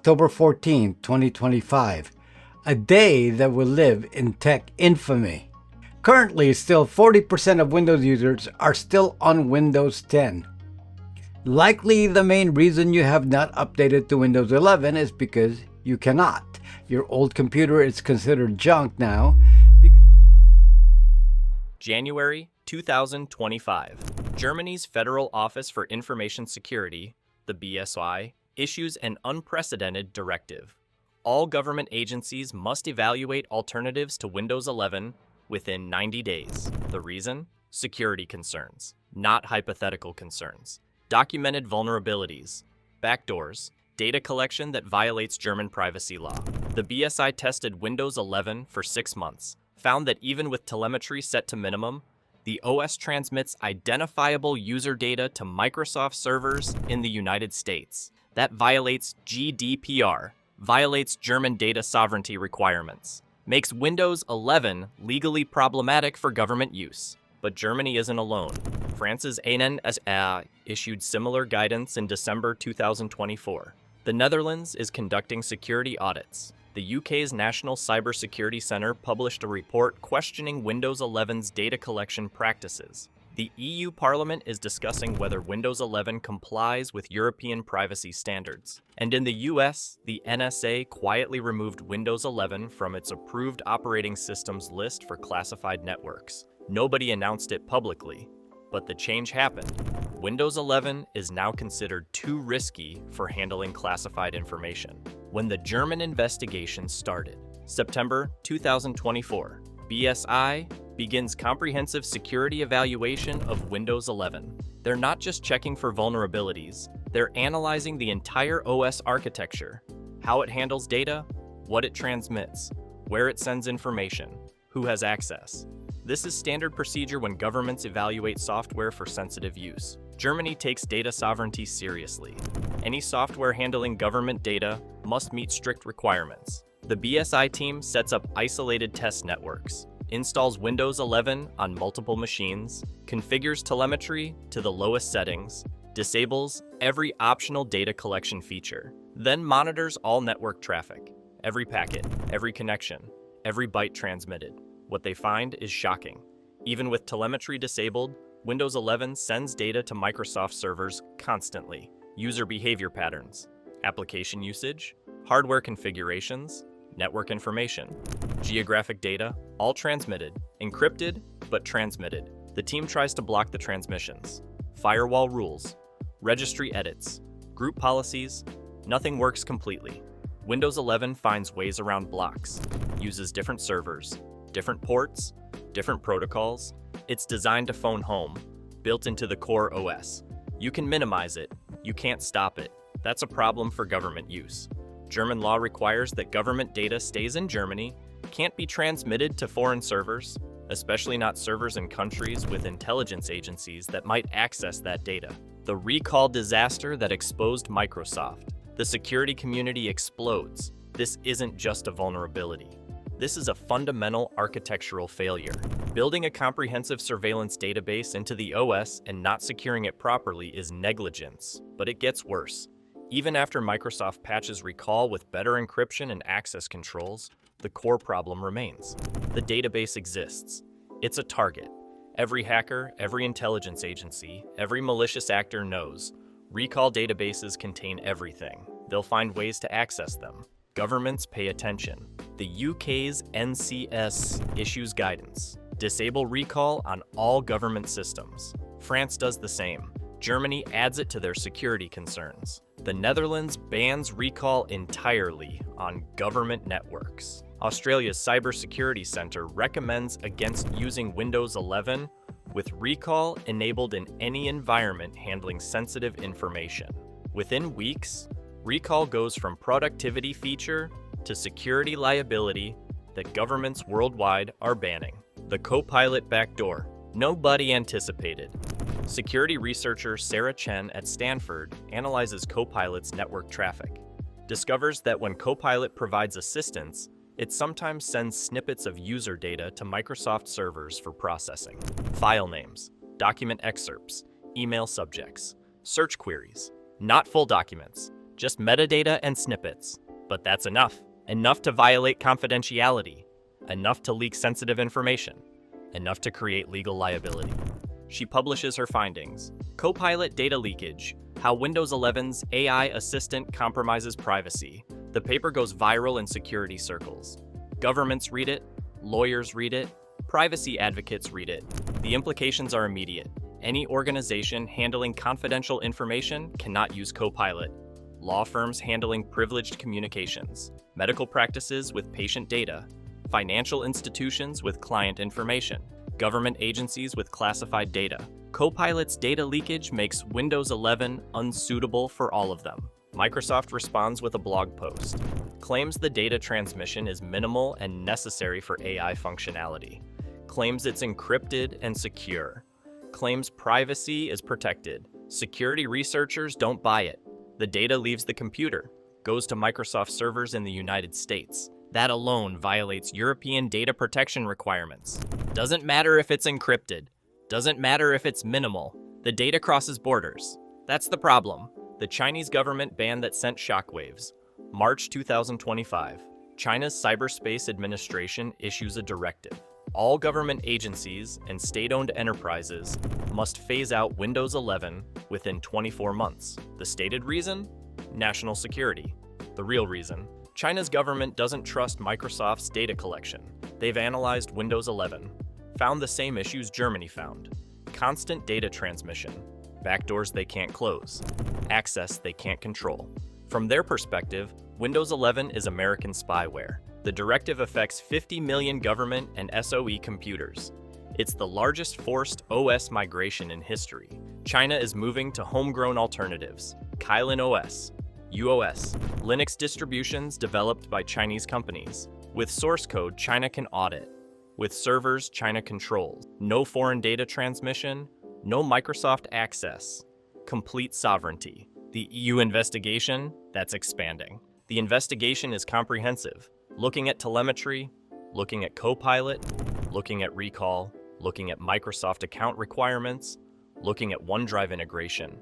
October 14, 2025, a day that will live in tech infamy. Currently, still 40% of Windows users are still on Windows 10. Likely the main reason you have not updated to Windows 11 is because you cannot. Your old computer is considered junk now. January 2025. Germany's Federal Office for Information Security, the BSI, issues an unprecedented directive. All government agencies must evaluate alternatives to Windows 11 within 90 days. The reason? Security concerns, not hypothetical concerns. Documented vulnerabilities, backdoors, data collection that violates German privacy law. The BSI tested Windows 11 for 6 months, found that even with telemetry set to minimum, the OS transmits identifiable user data to Microsoft servers in the United States. That violates GDPR, violates German data sovereignty requirements, makes Windows 11 legally problematic for government use. But Germany isn't alone. France's ANSA issued similar guidance in December 2024. The Netherlands is conducting security audits. The UK's National Cybersecurity Centre published a report questioning Windows 11's data collection practices. The EU Parliament is discussing whether Windows 11 complies with European privacy standards. And in the US, the NSA quietly removed Windows 11 from its approved operating systems list for classified networks. Nobody announced it publicly, but the change happened. Windows 11 is now considered too risky for handling classified information. When the German investigation started, September 2024, BSI begins comprehensive security evaluation of Windows 11. They're not just checking for vulnerabilities, they're analyzing the entire OS architecture, how it handles data, what it transmits, where it sends information, who has access. This is standard procedure when governments evaluate software for sensitive use. Germany takes data sovereignty seriously. Any software handling government data must meet strict requirements. The BSI team sets up isolated test networks, installs Windows 11 on multiple machines, configures telemetry to the lowest settings, disables every optional data collection feature, then monitors all network traffic, every packet, every connection, every byte transmitted. What they find is shocking. Even with telemetry disabled, Windows 11 sends data to Microsoft servers constantly. User behavior patterns, application usage, hardware configurations, network information, geographic data, all transmitted, encrypted, but transmitted. The team tries to block the transmissions. Firewall rules, registry edits, group policies, nothing works completely. Windows 11 finds ways around blocks, uses different servers, different ports, different protocols. It's designed to phone home, built into the core OS. You can minimize it, you can't stop it. That's a problem for government use. German law requires that government data stays in Germany, can't be transmitted to foreign servers, especially not servers in countries with intelligence agencies that might access that data. The recall disaster that exposed Microsoft. The security community explodes. This isn't just a vulnerability. This is a fundamental architectural failure. Building a comprehensive surveillance database into the OS and not securing it properly is negligence, but it gets worse. Even after Microsoft patches recall with better encryption and access controls, the core problem remains. The database exists. It's a target. Every hacker, every intelligence agency, every malicious actor knows recall databases contain everything. They'll find ways to access them. Governments pay attention. The UK's NCS issues guidance. Disable recall on all government systems. France does the same. Germany adds it to their security concerns. The Netherlands bans recall entirely on government networks. Australia's Cybersecurity Centre recommends against using Windows 11 with recall enabled in any environment handling sensitive information. Within weeks, recall goes from productivity feature to security liability that governments worldwide are banning. The Copilot backdoor. Nobody anticipated. Security researcher Sarah Chen at Stanford analyzes Copilot's network traffic, discovers that when Copilot provides assistance, it sometimes sends snippets of user data to Microsoft servers for processing. File names, document excerpts, email subjects, search queries, not full documents, just metadata and snippets. But that's enough. Enough to violate confidentiality. Enough to leak sensitive information. Enough to create legal liability. She publishes her findings. Copilot data leakage, how Windows 11's AI assistant compromises privacy. The paper goes viral in security circles. Governments read it, lawyers read it, privacy advocates read it. The implications are immediate. Any organization handling confidential information cannot use Copilot. Law firms handling privileged communications, medical practices with patient data, financial institutions with client information, government agencies with classified data. Copilot's data leakage makes Windows 11 unsuitable for all of them. Microsoft responds with a blog post. Claims the data transmission is minimal and necessary for AI functionality. Claims it's encrypted and secure. Claims privacy is protected. Security researchers don't buy it. The data leaves the computer, goes to Microsoft servers in the United States. That alone violates European data protection requirements. Doesn't matter if it's encrypted. Doesn't matter if it's minimal. The data crosses borders. That's the problem. The Chinese government ban that sent shockwaves. March 2025. China's Cyberspace Administration issues a directive. All government agencies and state-owned enterprises must phase out Windows 11 within 24 months. The stated reason? National security. The real reason? China's government doesn't trust Microsoft's data collection. They've analyzed Windows 11, found the same issues Germany found. Constant data transmission, backdoors they can't close, access they can't control. From their perspective, Windows 11 is American spyware. The directive affects 50 million government and SOE computers. It's the largest forced OS migration in history. China is moving to homegrown alternatives, Kylin OS, UOS, Linux distributions developed by Chinese companies. With source code China can audit. With servers China controls. No foreign data transmission, no Microsoft access. Complete sovereignty. The EU investigation, that's expanding. The investigation is comprehensive, looking at telemetry, looking at Copilot, looking at recall, looking at Microsoft account requirements, looking at OneDrive integration,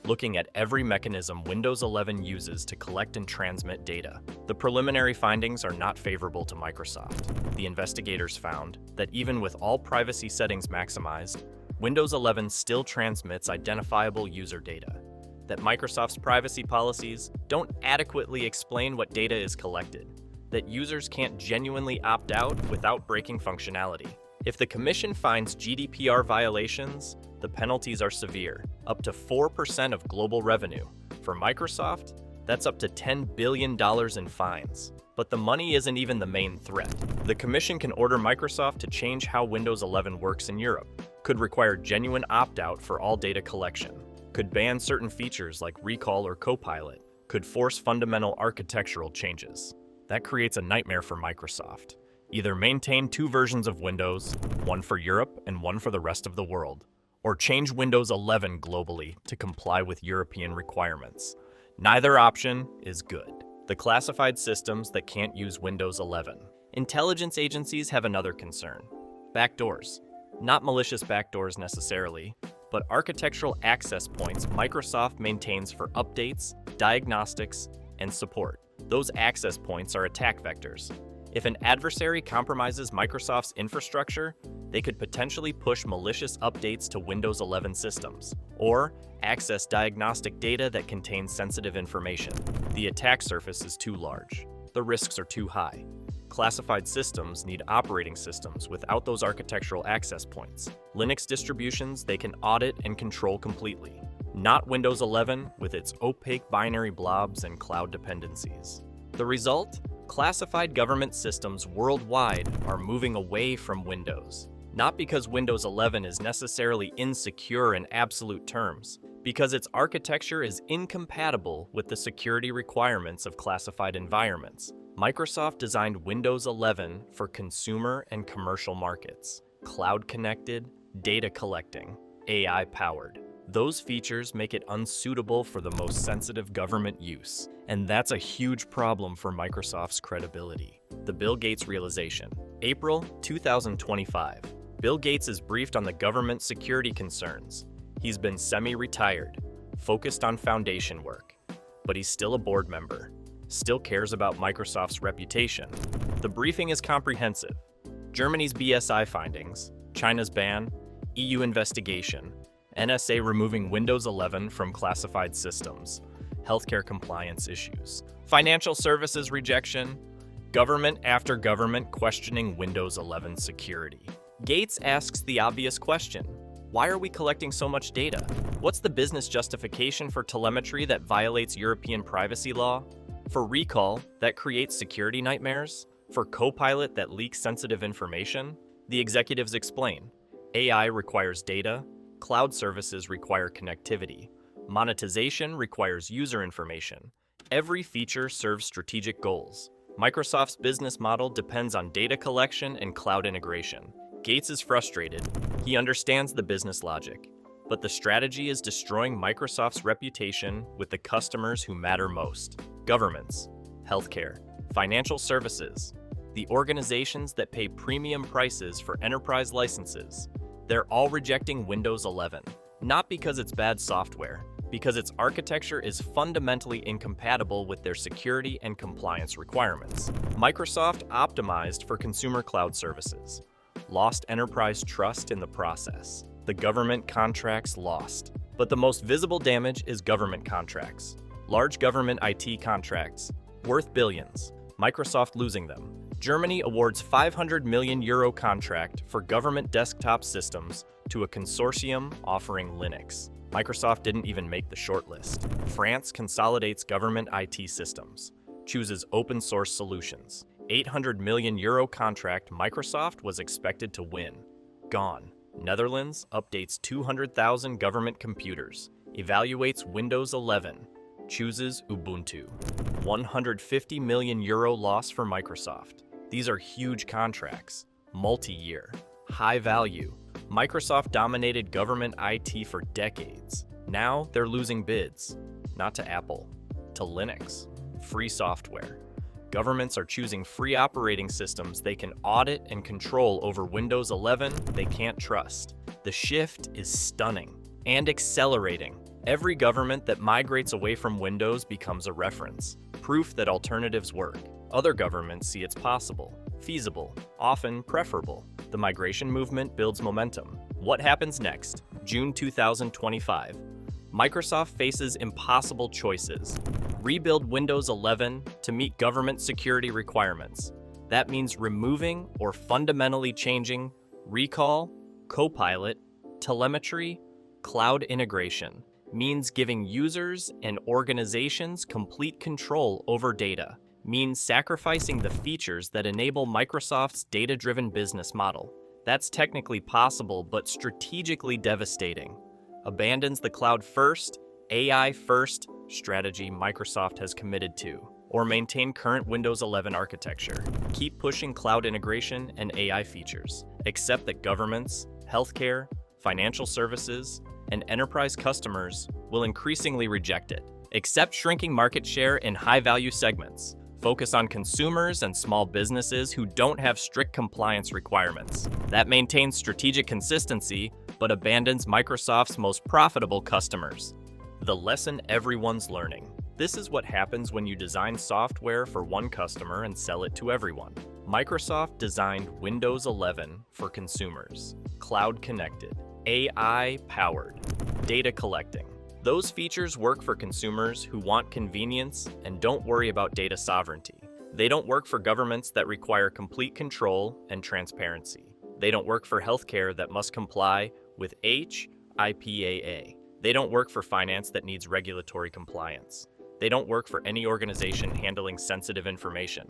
looking at every mechanism Windows 11 uses to collect and transmit data. The preliminary findings are not favorable to Microsoft. The investigators found that even with all privacy settings maximized, Windows 11 still transmits identifiable user data. That Microsoft's privacy policies don't adequately explain what data is collected. That users can't genuinely opt out without breaking functionality. If the Commission finds GDPR violations, the penalties are severe, up to 4% of global revenue. For Microsoft, that's up to $10 billion in fines. But the money isn't even the main threat. The Commission can order Microsoft to change how Windows 11 works in Europe, could require genuine opt-out for all data collection, could ban certain features like Recall or Copilot, could force fundamental architectural changes. That creates a nightmare for Microsoft. Either maintain two versions of Windows, one for Europe and one for the rest of the world, or change Windows 11 globally to comply with European requirements. Neither option is good. The classified systems that can't use Windows 11. Intelligence agencies have another concern. Backdoors. Not malicious backdoors necessarily, but architectural access points Microsoft maintains for updates, diagnostics, and support. Those access points are attack vectors. If an adversary compromises Microsoft's infrastructure, they could potentially push malicious updates to Windows 11 systems, or access diagnostic data that contains sensitive information. The attack surface is too large. The risks are too high. Classified systems need operating systems without those architectural access points. Linux distributions they can audit and control completely. Not Windows 11 with its opaque binary blobs and cloud dependencies. The result? Classified government systems worldwide are moving away from Windows. Not because Windows 11 is necessarily insecure in absolute terms, because its architecture is incompatible with the security requirements of classified environments. Microsoft designed Windows 11 for consumer and commercial markets, cloud-connected, data collecting, AI-powered. Those features make it unsuitable for the most sensitive government use, and that's a huge problem for Microsoft's credibility. The Bill Gates realization. April 2025. Bill Gates is briefed on the government security concerns. He's been semi-retired, focused on foundation work. but he's still a board member, still cares about Microsoft's reputation. The briefing is comprehensive. Germany's BSI findings, China's ban, EU investigation, NSA removing Windows 11 from classified systems, healthcare compliance issues, financial services rejection, government after government questioning Windows 11 security. Gates asks the obvious question: why are we collecting so much data? What's the business justification for telemetry that violates European privacy law? For recall that creates security nightmares? For Copilot that leaks sensitive information? The executives explain: AI requires data, cloud services require connectivity, monetization requires user information. Every feature serves strategic goals. Microsoft's business model depends on data collection and cloud integration. Gates is frustrated. He understands the business logic, but the strategy is destroying Microsoft's reputation with the customers who matter most: governments, healthcare, financial services, the organizations that pay premium prices for enterprise licenses. They're all rejecting Windows 11, not because it's bad software, because its architecture is fundamentally incompatible with their security and compliance requirements. Microsoft optimized for consumer cloud services, lost enterprise trust in the process. The government contracts lost. But the most visible damage is government contracts. Large government IT contracts, worth billions. Microsoft losing them. Germany awards €500 million contract for government desktop systems to a consortium offering Linux. Microsoft didn't even make the shortlist. France consolidates government IT systems, chooses open source solutions. €800 million contract Microsoft was expected to win. Gone. Netherlands updates 200,000 government computers, evaluates Windows 11, chooses Ubuntu. €150 million loss for Microsoft. These are huge contracts, multi-year, high value. Microsoft dominated government IT for decades. Now they're losing bids, not to Apple, to Linux, free software. Governments are choosing free operating systems they can audit and control over Windows 11 they can't trust. The shift is stunning and accelerating. Every government that migrates away from Windows becomes a reference, proof that alternatives work. Other governments see it's possible, feasible, often preferable. The migration movement builds momentum. What happens next? June 2025. Microsoft faces impossible choices. Rebuild Windows 11 to meet government security requirements. That means removing or fundamentally changing Recall, Copilot, Telemetry, cloud integration. Means giving users and organizations complete control over data. Means sacrificing the features that enable Microsoft's data-driven business model. That's technically possible, but strategically devastating. Abandons the cloud-first, AI-first strategy Microsoft has committed to, or maintain current Windows 11 architecture. Keep pushing cloud integration and AI features. Accept that governments, healthcare, financial services, and enterprise customers will increasingly reject it. Accept shrinking market share in high-value segments. Focus on consumers and small businesses who don't have strict compliance requirements. That maintains strategic consistency, but abandons Microsoft's most profitable customers. The lesson everyone's learning. This is what happens when you design software for one customer and sell it to everyone. Microsoft designed Windows 11 for consumers. Cloud connected, AI powered, data collecting. Those features work for consumers who want convenience and don't worry about data sovereignty. They don't work for governments that require complete control and transparency. They don't work for healthcare that must comply with HIPAA. They don't work for finance that needs regulatory compliance. They don't work for any organization handling sensitive information.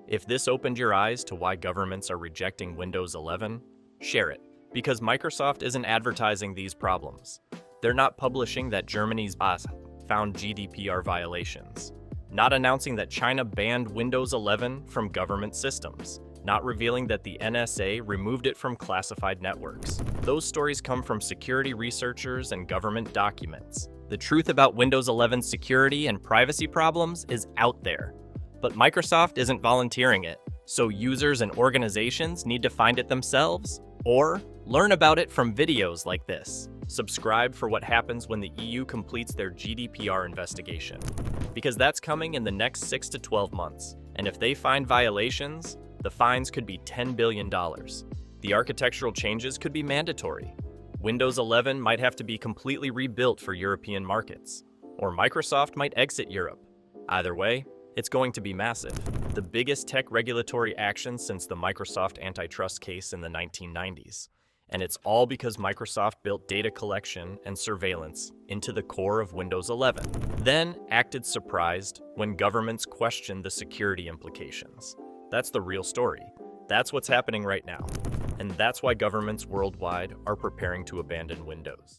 If this opened your eyes to why governments are rejecting Windows 11, share it, because Microsoft isn't advertising these problems. They're not publishing that Germany's BAS found GDPR violations, not announcing that China banned Windows 11 from government systems, not revealing that the NSA removed it from classified networks. Those stories come from security researchers and government documents. The truth about Windows 11's security and privacy problems is out there, but Microsoft isn't volunteering it, so users and organizations need to find it themselves or Learn about it from videos like this. Subscribe for what happens when the EU completes their GDPR investigation, because that's coming in the next 6 to 12 months. And if they find violations, the fines could be $10 billion. The architectural changes could be mandatory. Windows 11 might have to be completely rebuilt for European markets, or Microsoft might exit Europe. Either way, it's going to be massive. The biggest tech regulatory action since the Microsoft antitrust case in the 1990s. And it's all because Microsoft built data collection and surveillance into the core of Windows 11, then acted surprised when governments questioned the security implications. That's the real story. That's what's happening right now. And that's why governments worldwide are preparing to abandon Windows.